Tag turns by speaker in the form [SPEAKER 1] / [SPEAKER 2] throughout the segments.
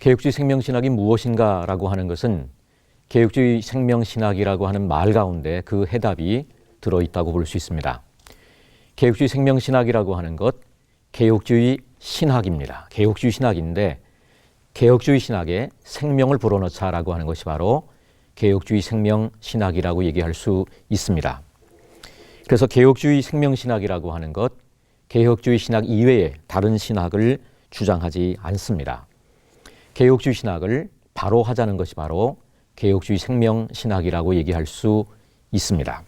[SPEAKER 1] 개혁주의 생명신학이 무엇인가라고 하는 것은 개혁주의 생명신학이라고 하는 말 가운데 그 해답이 들어있다고 볼 수 있습니다. 개혁주의 생명신학이라고 하는 것, 개혁주의 신학입니다. 개혁주의 신학인데 개혁주의 신학에 생명을 불어넣자라고 하는 것이 바로 개혁주의 생명신학이라고 얘기할 수 있습니다. 그래서 개혁주의 생명신학이라고 하는 것, 개혁주의 신학 이외에 다른 신학을 주장하지 않습니다. 개혁주의 신학을 바로 하자는 것이 바로 개혁주의 생명신학이라고 얘기할 수 있습니다.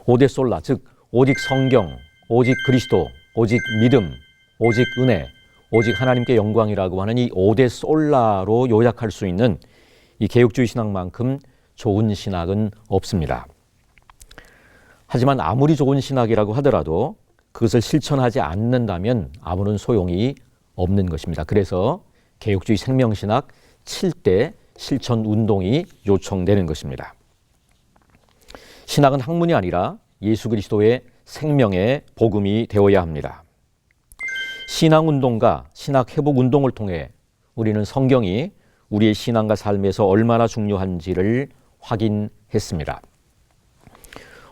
[SPEAKER 1] 오데 솔라, 즉 오직 성경, 오직 그리스도, 오직 믿음, 오직 은혜, 오직 하나님께 영광이라고 하는 이 오데 솔라로 요약할 수 있는 이 개혁주의 신학만큼 좋은 신학은 없습니다. 하지만 아무리 좋은 신학이라고 하더라도 그것을 실천하지 않는다면 아무런 소용이 없는 것입니다. 그래서 개혁주의 생명신학 7대 실천 운동이 요청되는 것입니다. 신학은 학문이 아니라 예수 그리스도의 생명의 복음이 되어야 합니다. 신앙운동과 신학회복운동을 통해 우리는 성경이 우리의 신앙과 삶에서 얼마나 중요한지를 확인했습니다.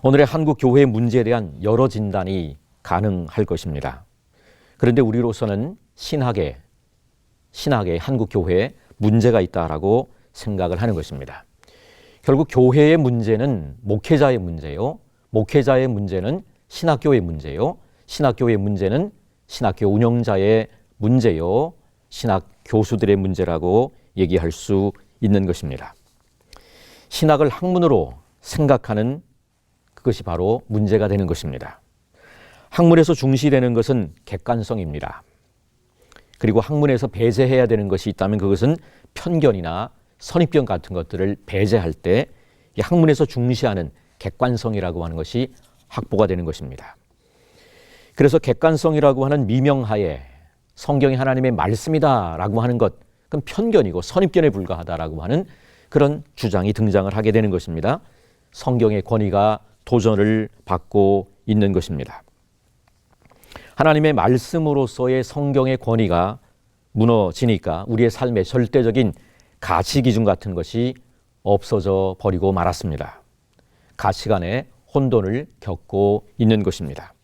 [SPEAKER 1] 오늘의 한국 교회의 문제에 대한 여러 진단이 가능할 것입니다. 그런데 우리로서는 신학에 한국 교회에 문제가 있다라고 생각을 하는 것입니다. 결국 교회의 문제는 목회자의 문제요. 목회자의 문제는 신학교의 문제요. 신학교의 문제는 신학교 운영자의 문제요. 신학 교수들의 문제라고 얘기할 수 있는 것입니다. 신학을 학문으로 생각하는 그것이 바로 문제가 되는 것입니다. 학문에서 중시되는 것은 객관성입니다. 그리고 학문에서 배제해야 되는 것이 있다면 그것은 편견이나 선입견 같은 것들을 배제할 때 이 학문에서 중시하는 객관성이라고 하는 것이 확보가 되는 것입니다. 그래서 객관성이라고 하는 미명하에 성경이 하나님의 말씀이다라고 하는 것, 그건 편견이고 선입견에 불과하다라고 하는 그런 주장이 등장을 하게 되는 것입니다. 성경의 권위가 도전을 받고 있는 것입니다. 하나님의 말씀으로서의 성경의 권위가 무너지니까 우리의 삶의 절대적인 가치 기준 같은 것이 없어져 버리고 말았습니다. 가치관의 혼돈을 겪고 있는 것입니다.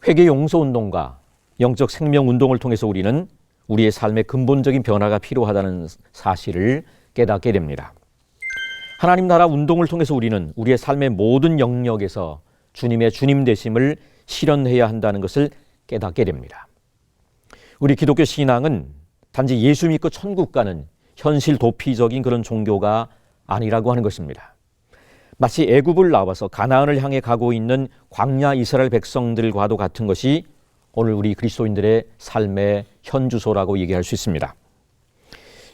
[SPEAKER 1] 회개 용서 운동과 영적 생명 운동을 통해서 우리는 우리의 삶의 근본적인 변화가 필요하다는 사실을 깨닫게 됩니다. 하나님 나라 운동을 통해서 우리는 우리의 삶의 모든 영역에서 주님의 주님 되심을 실현해야 한다는 것을 깨닫게 됩니다. 우리 기독교 신앙은 단지 예수 믿고 천국 가는 현실 도피적인 그런 종교가 아니라고 하는 것입니다. 마치 애굽을 나와서 가나안을 향해 가고 있는 광야 이스라엘 백성들과도 같은 것이 오늘 우리 그리스도인들의 삶의 현주소라고 얘기할 수 있습니다.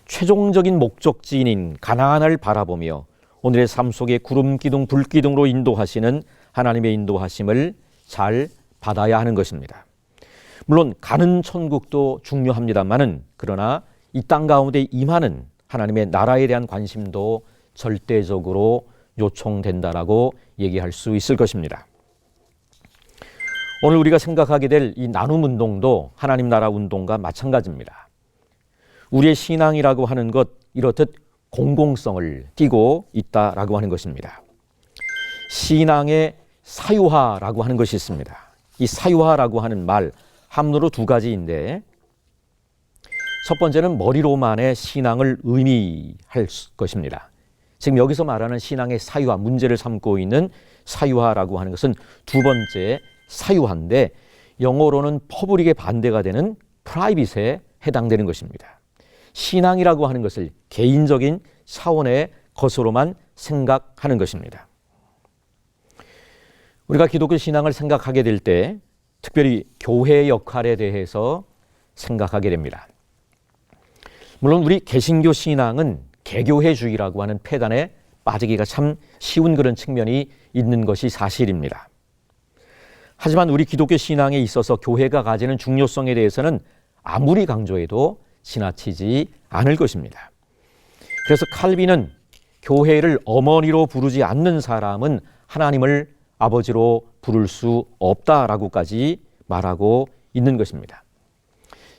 [SPEAKER 1] 최종적인 목적지인 가나안을 바라보며 오늘의 삶 속에 구름 기둥, 불 기둥으로 인도하시는 하나님의 인도하심을 잘 받아야 하는 것입니다. 물론 가는 천국도 중요합니다만은 그러나 이 땅 가운데 임하는 하나님의 나라에 대한 관심도 절대적으로 요청된다라고 얘기할 수 있을 것입니다. 오늘 우리가 생각하게 될 이 나눔 운동도 하나님 나라 운동과 마찬가지입니다. 우리의 신앙이라고 하는 것 이렇듯 공공성을 띠고 있다라고 하는 것입니다. 신앙의 사유화라고 하는 것이 있습니다. 이 사유화라고 하는 말 함로로 두 가지인데 첫 번째는 머리로만의 신앙을 의미할 것입니다. 지금 여기서 말하는 신앙의 사유화, 문제를 삼고 있는 사유화라고 하는 것은 두 번째 사유화인데 영어로는 퍼블릭에 반대가 되는 프라이빗에 해당되는 것입니다. 신앙이라고 하는 것을 개인적인 차원의 것으로만 생각하는 것입니다. 우리가 기독교 신앙을 생각하게 될 때 특별히 교회의 역할에 대해서 생각하게 됩니다. 물론 우리 개신교 신앙은 개교회주의라고 하는 폐단에 빠지기가 참 쉬운 그런 측면이 있는 것이 사실입니다. 하지만 우리 기독교 신앙에 있어서 교회가 가지는 중요성에 대해서는 아무리 강조해도 지나치지 않을 것입니다. 그래서 칼빈은 교회를 어머니로 부르지 않는 사람은 하나님을 아버지로 부를 수 없다라고까지 말하고 있는 것입니다.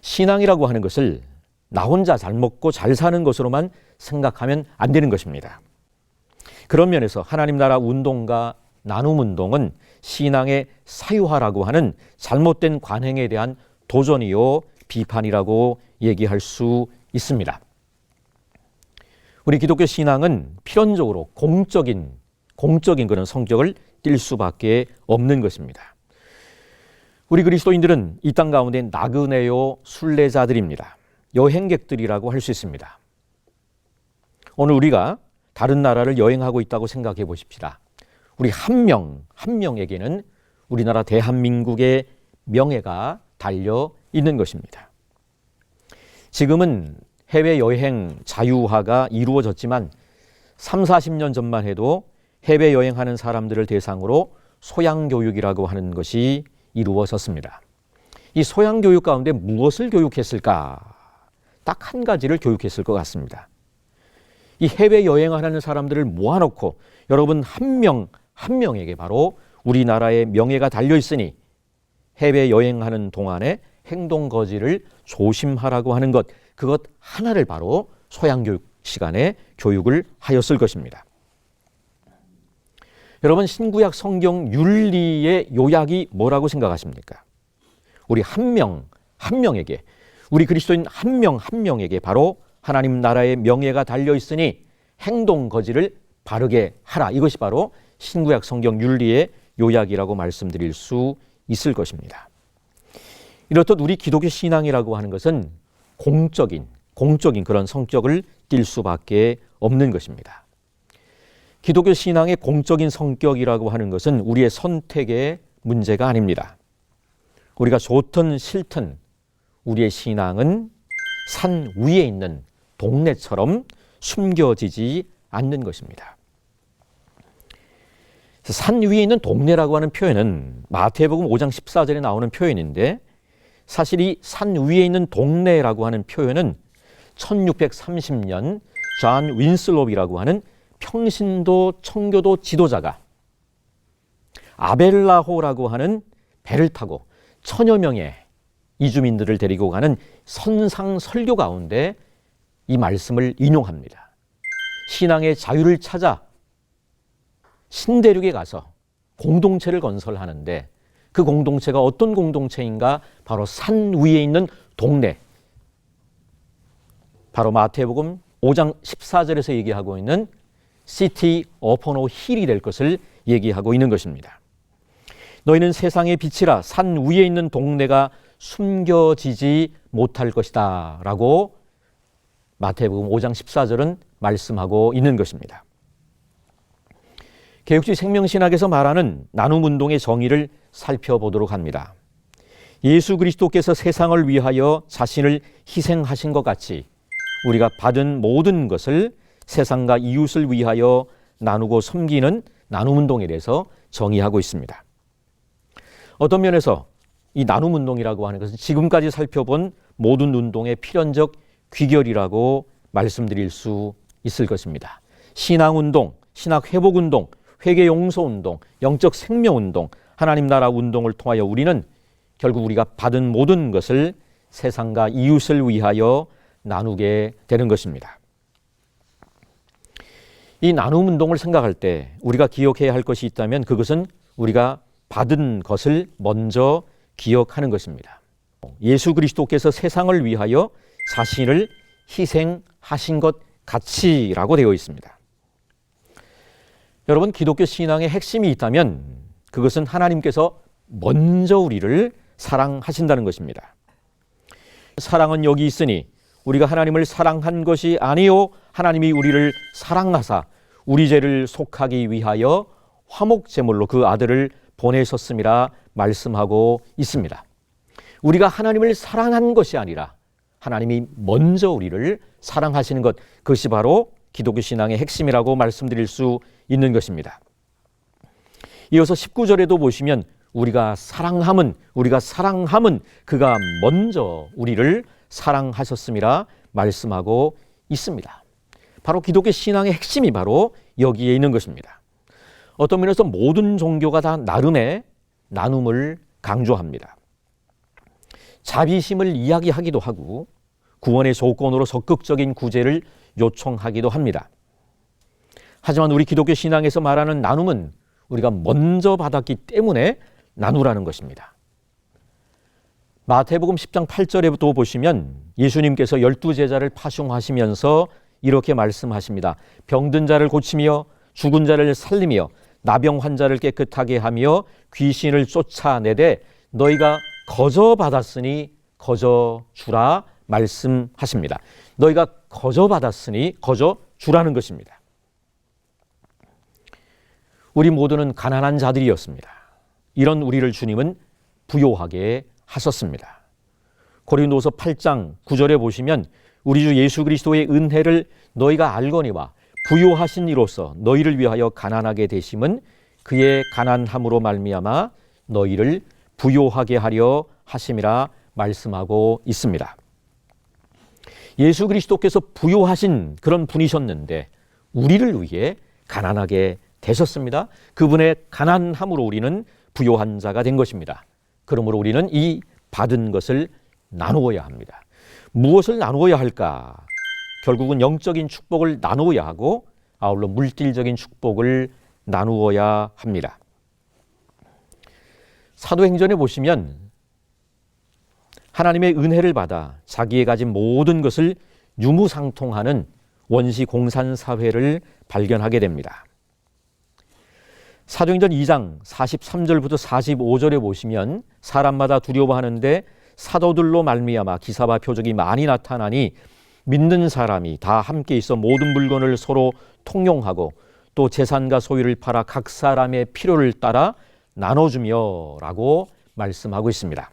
[SPEAKER 1] 신앙이라고 하는 것을 나 혼자 잘 먹고 잘 사는 것으로만 생각하면 안 되는 것입니다. 그런 면에서 하나님 나라 운동과 나눔 운동은 신앙의 사유화라고 하는 잘못된 관행에 대한 도전이요 비판이라고 얘기할 수 있습니다. 우리 기독교 신앙은 필연적으로 공적인 그런 성격을 띌 수밖에 없는 것입니다. 우리 그리스도인들은 이 땅 가운데 나그네요 순례자들입니다. 여행객들이라고 할 수 있습니다. 오늘 우리가 다른 나라를 여행하고 있다고 생각해 보십시다. 우리 한 명에게는 우리나라 대한민국의 명예가 달려 있는 것입니다. 지금은 해외여행 자유화가 이루어졌지만 3, 40년 전만 해도 해외여행하는 사람들을 대상으로 소양교육이라고 하는 것이 이루어졌습니다. 이 소양교육 가운데 무엇을 교육했을까? 딱 한 가지를 교육했을 것 같습니다. 이 해외여행하는 사람들을 모아놓고 여러분 한 명에게 바로 우리나라의 명예가 달려있으니 해외여행하는 동안에 행동거지를 조심하라고 하는 그것 하나를 바로 소양교육 시간에 교육을 하였을 것입니다. 여러분 신구약 성경 윤리의 요약이 뭐라고 생각하십니까? 우리 한 명에게 우리 그리스도인 한 명에게 바로 하나님 나라의 명예가 달려있으니 행동거지를 바르게 하라. 이것이 바로 신구약 성경 윤리의 요약이라고 말씀드릴 수 있을 것입니다. 이렇듯 우리 기독교 신앙이라고 하는 것은 공적인 그런 성격을 띌 수밖에 없는 것입니다. 기독교 신앙의 공적인 성격이라고 하는 것은 우리의 선택의 문제가 아닙니다. 우리가 좋든 싫든 우리의 신앙은 산 위에 있는 동네처럼 숨겨지지 않는 것입니다. 산 위에 있는 동네라고 하는 표현은 마태복음 5장 14절에 나오는 표현인데 사실 이 산 위에 있는 동네라고 하는 표현은 1630년 존 윈슬롭이라고 하는 평신도 청교도 지도자가 아벨라호라고 하는 배를 타고 천여 명의 이주민들을 데리고 가는 선상 설교 가운데 이 말씀을 인용합니다. 신앙의 자유를 찾아 신대륙에 가서 공동체를 건설하는데 그 공동체가 어떤 공동체인가? 바로 산 위에 있는 동네. 바로 마태복음 5장 14절에서 얘기하고 있는 City upon a hill이 될 것을 얘기하고 있는 것입니다. 너희는 세상의 빛이라 산 위에 있는 동네가 숨겨지지 못할 것이다 라고 마태복음 5장 14절은 말씀하고 있는 것입니다. 개혁주의 생명신학에서 말하는 나눔운동의 정의를 살펴보도록 합니다. 예수 그리스도께서 세상을 위하여 자신을 희생하신 것 같이 우리가 받은 모든 것을 세상과 이웃을 위하여 나누고 섬기는 나눔운동에 대해서 정의하고 있습니다. 어떤 면에서 이 나눔운동이라고 하는 것은 지금까지 살펴본 모든 운동의 필연적 귀결이라고 말씀드릴 수 있을 것입니다. 신앙운동, 신학회복운동, 회개용서운동, 영적 생명운동, 하나님 나라 운동을 통하여 우리는 결국 우리가 받은 모든 것을 세상과 이웃을 위하여 나누게 되는 것입니다. 이 나눔운동을 생각할 때 우리가 기억해야 할 것이 있다면 그것은 우리가 받은 것을 먼저 기억하는 것입니다. 예수 그리스도께서 세상을 위하여 자신을 희생하신 것 같이라고 되어 있습니다. 여러분 기독교 신앙의 핵심이 있다면 그것은 하나님께서 먼저 우리를 사랑하신다는 것입니다. 사랑은 여기 있으니 우리가 하나님을 사랑한 것이 아니요 하나님이 우리를 사랑하사 우리 죄를 속하기 위하여 화목제물로 그 아들을 보내셨음이라 말씀하고 있습니다. 우리가 하나님을 사랑한 것이 아니라 하나님이 먼저 우리를 사랑하시는 것, 그것이 바로 기독교 신앙의 핵심이라고 말씀드릴 수 있는 것입니다. 이어서 19절에도 보시면 우리가 사랑함은 그가 먼저 우리를 사랑하셨음이라 말씀하고 있습니다. 바로 기독교 신앙의 핵심이 바로 여기에 있는 것입니다. 어떤 면에서 모든 종교가 다 나름의 나눔을 강조합니다. 자비심을 이야기하기도 하고 구원의 조건으로 적극적인 구제를 요청하기도 합니다. 하지만 우리 기독교 신앙에서 말하는 나눔은 우리가 먼저 받았기 때문에 나누라는 것입니다. 마태복음 10장 8절에부터 보시면 예수님께서 12제자를 파송하시면서 이렇게 말씀하십니다. 병든 자를 고치며 죽은 자를 살리며 나병 환자를 깨끗하게 하며 귀신을 쫓아내되 너희가 거저 받았으니 거저 주라 말씀하십니다. 너희가 거저 받았으니 거저 주라는 것입니다. 우리 모두는 가난한 자들이었습니다. 이런 우리를 주님은 부요하게 하셨습니다. 고린도서 8장 9절에 보시면 우리 주 예수 그리스도의 은혜를 너희가 알거니와 부요하신 이로써 너희를 위하여 가난하게 되심은 그의 가난함으로 말미암아 너희를 부요하게 하려 하심이라 말씀하고 있습니다. 예수 그리스도께서 부요하신 그런 분이셨는데 우리를 위해 가난하게 되셨습니다. 그분의 가난함으로 우리는 부요한 자가 된 것입니다. 그러므로 우리는 이 받은 것을 나누어야 합니다. 무엇을 나누어야 할까? 결국은 영적인 축복을 나누어야 하고 아울러 물질적인 축복을 나누어야 합니다. 사도행전에 보시면 하나님의 은혜를 받아 자기의 가진 모든 것을 유무상통하는 원시 공산사회를 발견하게 됩니다. 사도행전 2장 43절부터 45절에 보시면 사람마다 두려워하는데 사도들로 말미암아 기사와 표적이 많이 나타나니 믿는 사람이 다 함께 있어 모든 물건을 서로 통용하고 또 재산과 소유를 팔아 각 사람의 필요를 따라 나눠주며 라고 말씀하고 있습니다.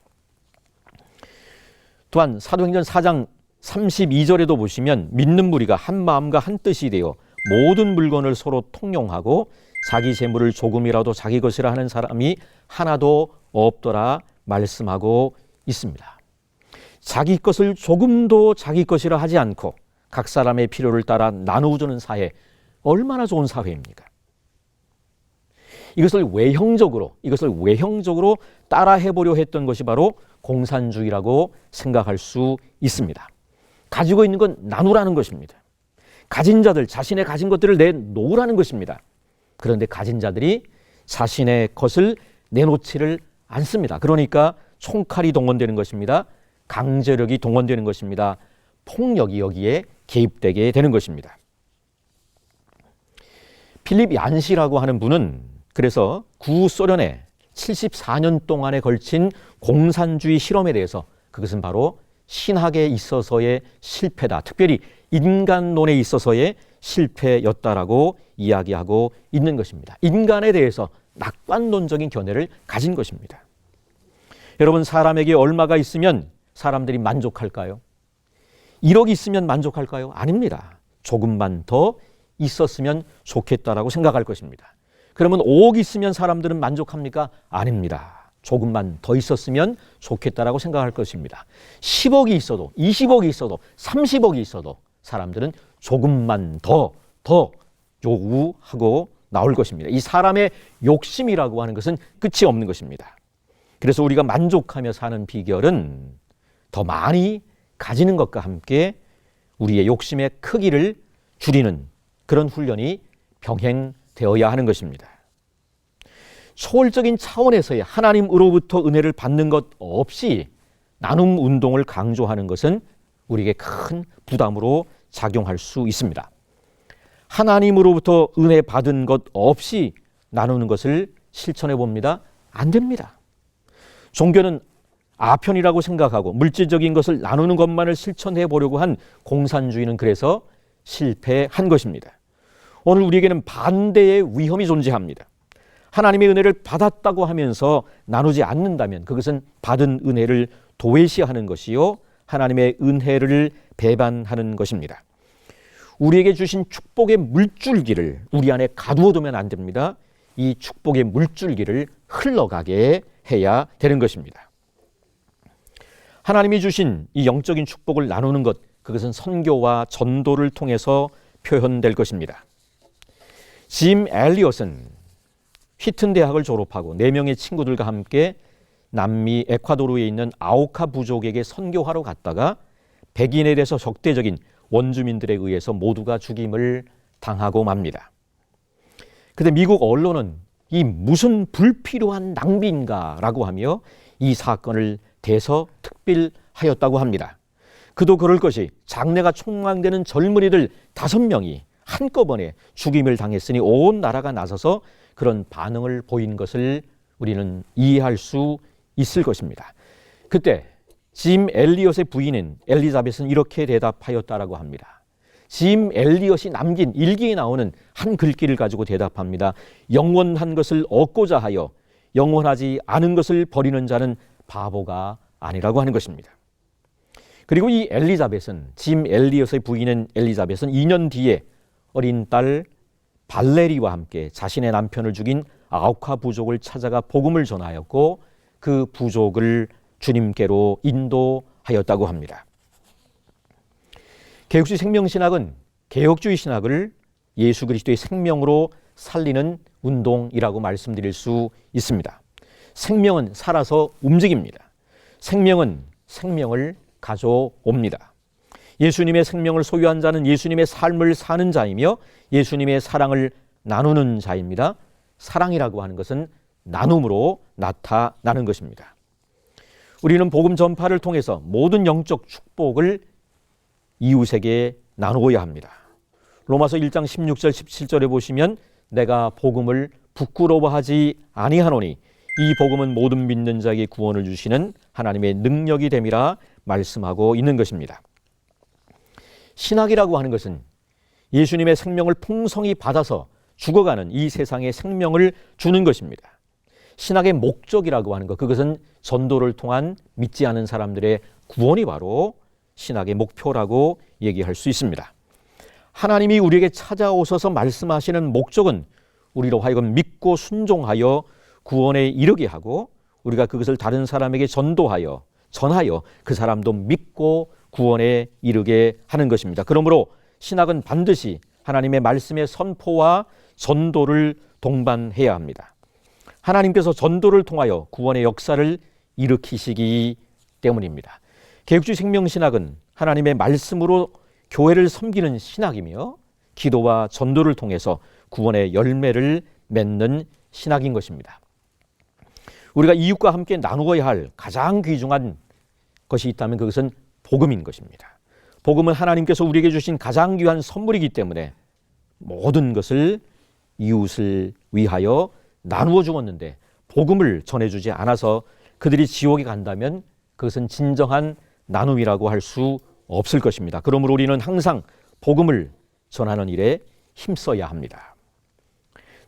[SPEAKER 1] 또한 사도행전 4장 32절에도 보시면 믿는 무리가 한 마음과 한 뜻이 되어 모든 물건을 서로 통용하고 자기 재물을 조금이라도 자기 것이라 하는 사람이 하나도 없더라 말씀하고 있습니다. 자기 것을 조금도 자기 것이라 하지 않고 각 사람의 필요를 따라 나누어주는 사회, 얼마나 좋은 사회입니까? 이것을 외형적으로 따라해보려 했던 것이 바로 공산주의라고 생각할 수 있습니다. 가지고 있는 건 나누라는 것입니다. 가진 자들 자신의 가진 것들을 내놓으라는 것입니다. 그런데 가진 자들이 자신의 것을 내놓지를 않습니다. 그러니까 총칼이 동원되는 것입니다. 강제력이 동원되는 것입니다. 폭력이 여기에 개입되게 되는 것입니다. 필립 얀시라고 하는 분은 그래서 구소련의 74년 동안에 걸친 공산주의 실험에 대해서 그것은 바로 신학에 있어서의 실패다. 특별히 인간론에 있어서의 실패였다라고 이야기하고 있는 것입니다. 인간에 대해서 낙관론적인 견해를 가진 것입니다. 여러분, 사람에게 얼마가 있으면 사람들이 만족할까요? 1억 있으면 만족할까요? 아닙니다. 조금만 더 있었으면 좋겠다라고 생각할 것입니다. 그러면 5억 있으면 사람들은 만족합니까? 아닙니다. 조금만 더 있었으면 좋겠다라고 생각할 것입니다. 10억이 있어도 20억이 있어도 30억이 있어도 사람들은 조금만 더 요구하고 나올 것입니다. 이 사람의 욕심이라고 하는 것은 끝이 없는 것입니다. 그래서 우리가 만족하며 사는 비결은 더 많이 가지는 것과 함께 우리의 욕심의 크기를 줄이는 그런 훈련이 병행되어야 하는 것입니다. 초월적인 차원에서의 하나님으로부터 은혜를 받는 것 없이 나눔 운동을 강조하는 것은 우리에게 큰 부담으로 작용할 수 있습니다. 하나님으로부터 은혜 받은 것 없이 나누는 것을 실천해 봅니다. 안 됩니다. 종교는 아편이라고 생각하고 물질적인 것을 나누는 것만을 실천해 보려고 한 공산주의는 그래서 실패한 것입니다. 오늘 우리에게는 반대의 위험이 존재합니다. 하나님의 은혜를 받았다고 하면서 나누지 않는다면 그것은 받은 은혜를 도외시하는 것이요 하나님의 은혜를 배반하는 것입니다. 우리에게 주신 축복의 물줄기를 우리 안에 가두어두면 안 됩니다. 이 축복의 물줄기를 흘러가게 해야 되는 것입니다. 하나님이 주신 이 영적인 축복을 나누는 것, 그것은 선교와 전도를 통해서 표현될 것입니다. 짐 엘리엇은 휘튼 대학을 졸업하고 4명의 친구들과 함께 남미 에콰도르에 있는 아오카 부족에게 선교하러 갔다가 백인에 대해서 적대적인 원주민들에 의해서 모두가 죽임을 당하고 맙니다. 그런데 미국 언론은 이 무슨 불필요한 낭비인가라고 하며 이 사건을 대서특필하였다고 합니다. 그도 그럴 것이 장래가 촉망되는 젊은이들 5명이 한꺼번에 죽임을 당했으니 온 나라가 나서서 그런 반응을 보인 것을 우리는 이해할 수 있을 것입니다. 그때 짐 엘리엇의 부인인 엘리자벳은 이렇게 대답하였다라고 합니다. 짐 엘리엇이 남긴 일기에 나오는 한 글귀를 가지고 대답합니다. 영원한 것을 얻고자 하여 영원하지 않은 것을 버리는 자는 바보가 아니라고 하는 것입니다. 그리고 이 엘리자벳은, 짐 엘리엇의 부인인 엘리자벳은 2년 뒤에 어린 딸 발레리와 함께 자신의 남편을 죽인 아오카 부족을 찾아가 복음을 전하였고 그 부족을 주님께로 인도하였다고 합니다. 개혁주의 생명신학은 개혁주의 신학을 예수 그리스도의 생명으로 살리는 운동이라고 말씀드릴 수 있습니다. 생명은 살아서 움직입니다. 생명은 생명을 가져옵니다. 예수님의 생명을 소유한 자는 예수님의 삶을 사는 자이며 예수님의 사랑을 나누는 자입니다. 사랑이라고 하는 것은 나눔으로 나타나는 것입니다. 우리는 복음 전파를 통해서 모든 영적 축복을 이웃에게 나누어야 합니다. 로마서 1장 16절 17절에 보시면 내가 복음을 부끄러워하지 아니하노니 이 복음은 모든 믿는 자에게 구원을 주시는 하나님의 능력이 됨이라 말씀하고 있는 것입니다. 신학이라고 하는 것은 예수님의 생명을 풍성히 받아서 죽어가는 이 세상에 생명을 주는 것입니다. 신학의 목적이라고 하는 것, 그것은 전도를 통한 믿지 않은 사람들의 구원이 바로 신학의 목표라고 얘기할 수 있습니다. 하나님이 우리에게 찾아오셔서 말씀하시는 목적은 우리로 하여금 믿고 순종하여 구원에 이르게 하고 우리가 그것을 다른 사람에게 전하여 그 사람도 믿고 구원에 이르게 하는 것입니다. 그러므로 신학은 반드시 하나님의 말씀의 선포와 전도를 동반해야 합니다. 하나님께서 전도를 통하여 구원의 역사를 일으키시기 때문입니다. 개혁주의 생명신학은 하나님의 말씀으로 교회를 섬기는 신학이며 기도와 전도를 통해서 구원의 열매를 맺는 신학인 것입니다. 우리가 이웃과 함께 나누어야 할 가장 귀중한 것이 있다면 그것은 복음인 것입니다. 복음은 하나님께서 우리에게 주신 가장 귀한 선물이기 때문에 모든 것을 이웃을 위하여 나누어 주었는데 복음을 전해주지 않아서 그들이 지옥에 간다면 그것은 진정한 나눔이라고 할 수 없을 것입니다. 그러므로 우리는 항상 복음을 전하는 일에 힘써야 합니다.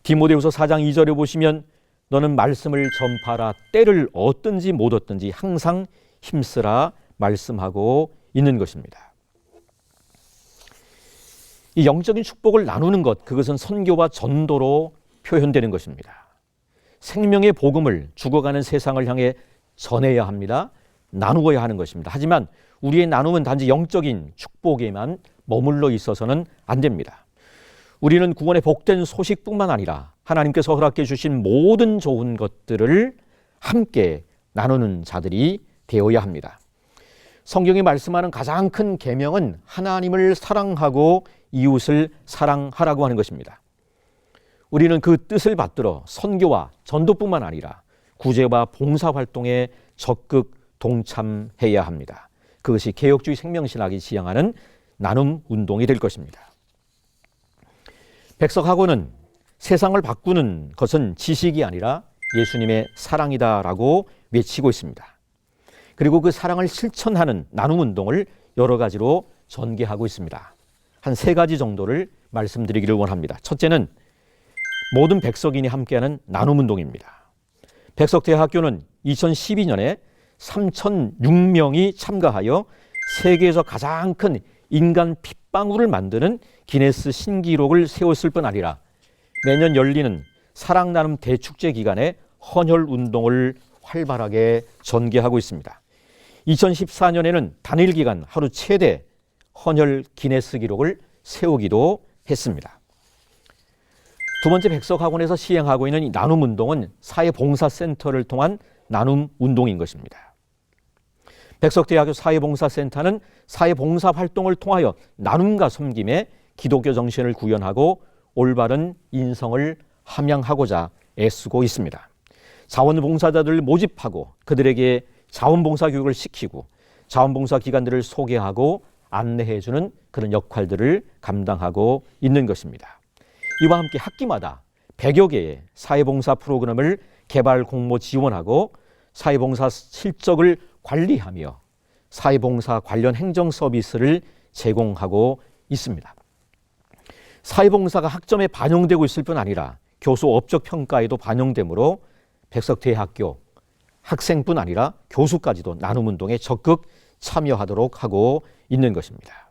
[SPEAKER 1] 디모데후서 4장 2절에 보시면 너는 말씀을 전파라 때를 얻든지 못 얻든지 항상 힘쓰라 말씀하고 있는 것입니다. 이 영적인 축복을 나누는 것, 그것은 선교와 전도로 표현되는 것입니다. 생명의 복음을 죽어가는 세상을 향해 전해야 합니다. 나누어야 하는 것입니다. 하지만 우리의 나눔은 단지 영적인 축복에만 머물러 있어서는 안 됩니다. 우리는 구원의 복된 소식뿐만 아니라 하나님께서 허락해 주신 모든 좋은 것들을 함께 나누는 자들이 되어야 합니다. 성경이 말씀하는 가장 큰 계명은 하나님을 사랑하고 이웃을 사랑하라고 하는 것입니다. 우리는 그 뜻을 받들어 선교와 전도뿐만 아니라 구제와 봉사활동에 적극 동참해야 합니다. 그것이 개혁주의 생명신학이 지향하는 나눔 운동이 될 것입니다. 백석학원은 세상을 바꾸는 것은 지식이 아니라 예수님의 사랑이다라고 외치고 있습니다. 그리고 그 사랑을 실천하는 나눔 운동을 여러 가지로 전개하고 있습니다. 한 3가지 정도를 말씀드리기를 원합니다. 첫째는 모든 백석인이 함께하는 나눔 운동입니다. 백석대학교는 2012년에 3,006명이 참가하여 세계에서 가장 큰 인간 핏방울을 만드는 기네스 신기록을 세웠을 뿐 아니라 매년 열리는 사랑 나눔 대축제 기간에 헌혈 운동을 활발하게 전개하고 있습니다. 2014년에는 단일 기간 하루 최대 헌혈 기네스 기록을 세우기도 했습니다. 두 번째 백석학원에서 시행하고 있는 이 나눔 운동은 사회봉사센터를 통한 나눔 운동인 것입니다. 백석대학교 사회봉사센터는 사회봉사 활동을 통하여 나눔과 섬김에 기독교 정신을 구현하고 올바른 인성을 함양하고자 애쓰고 있습니다. 자원봉사자들을 모집하고 그들에게 자원봉사 교육을 시키고 자원봉사 기관들을 소개하고 안내해주는 그런 역할들을 감당하고 있는 것입니다. 이와 함께 학기마다 100여 개의 사회봉사 프로그램을 개발 공모 지원하고 사회봉사 실적을 관리하며 사회봉사 관련 행정 서비스를 제공하고 있습니다. 사회봉사가 학점에 반영되고 있을 뿐 아니라 교수 업적 평가에도 반영되므로 백석대학교 학생뿐 아니라 교수까지도 나눔운동에 적극 참여하도록 하고 있는 것입니다.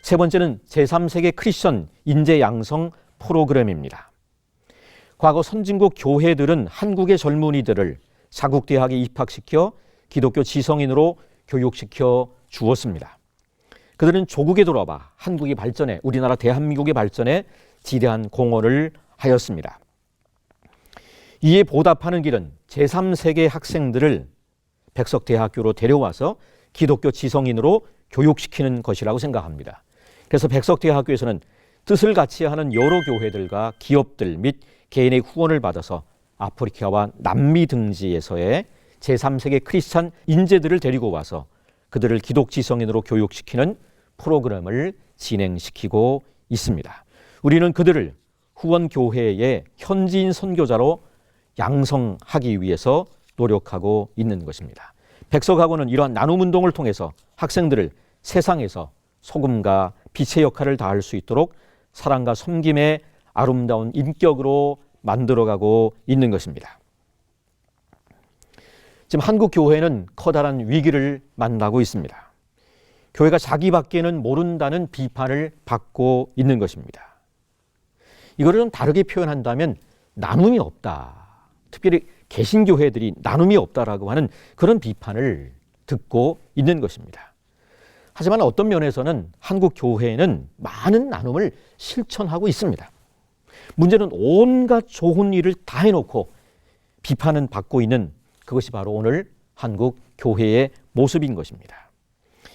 [SPEAKER 1] 세 번째는 제3세계 크리스천 인재 양성 프로그램입니다. 과거 선진국 교회들은 한국의 젊은이들을 자국대학에 입학시켜 기독교 지성인으로 교육시켜 주었습니다. 그들은 조국에 돌아와 한국의 발전에, 우리나라 대한민국의 발전에 지대한 공헌을 하였습니다. 이에 보답하는 길은 제3세계 학생들을 백석대학교로 데려와서 기독교 지성인으로 교육시키는 것이라고 생각합니다. 그래서 백석대학교에서는 뜻을 같이 하는 여러 교회들과 기업들 및 개인의 후원을 받아서 아프리카와 남미 등지에서의 제3세계 크리스찬 인재들을 데리고 와서 그들을 기독 지성인으로 교육시키는 프로그램을 진행시키고 있습니다. 우리는 그들을 후원교회의 현지인 선교자로 양성하기 위해서 노력하고 있는 것입니다. 백석학원은 이러한 나눔운동을 통해서 학생들을 세상에서 소금과 빛의 역할을 다할 수 있도록 사랑과 섬김의 아름다운 인격으로 만들어가고 있는 것입니다. 지금 한국 교회는 커다란 위기를 만나고 있습니다. 교회가 자기밖에는 모른다는 비판을 받고 있는 것입니다. 이거를 좀 다르게 표현한다면 나눔이 없다. 특별히 개신교회들이 나눔이 없다라고 하는 그런 비판을 듣고 있는 것입니다. 하지만 어떤 면에서는 한국 교회는 많은 나눔을 실천하고 있습니다. 문제는 온갖 좋은 일을 다 해놓고 비판은 받고 있는 그것이 바로 오늘 한국 교회의 모습인 것입니다.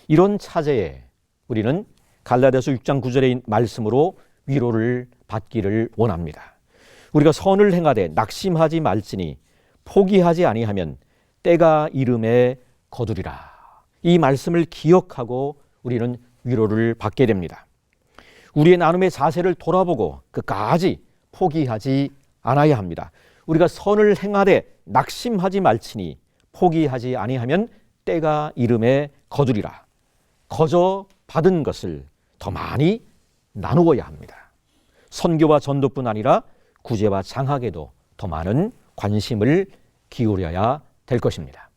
[SPEAKER 1] 이런 차제에 우리는 갈라디아서 6장 9절의 말씀으로 위로를 받기를 원합니다. 우리가 선을 행하되 낙심하지 말지니 포기하지 아니하면 때가 이름에 거두리라. 이 말씀을 기억하고 우리는 위로를 받게 됩니다. 우리의 나눔의 자세를 돌아보고 끝까지 포기하지 않아야 합니다. 우리가 선을 행하되 낙심하지 말지니 포기하지 아니하면 때가 이름에 거두리라. 거저 받은 것을 더 많이 나누어야 합니다. 선교와 전도뿐 아니라 구제와 장학에도 더 많은 관심을 기울여야 될 것입니다.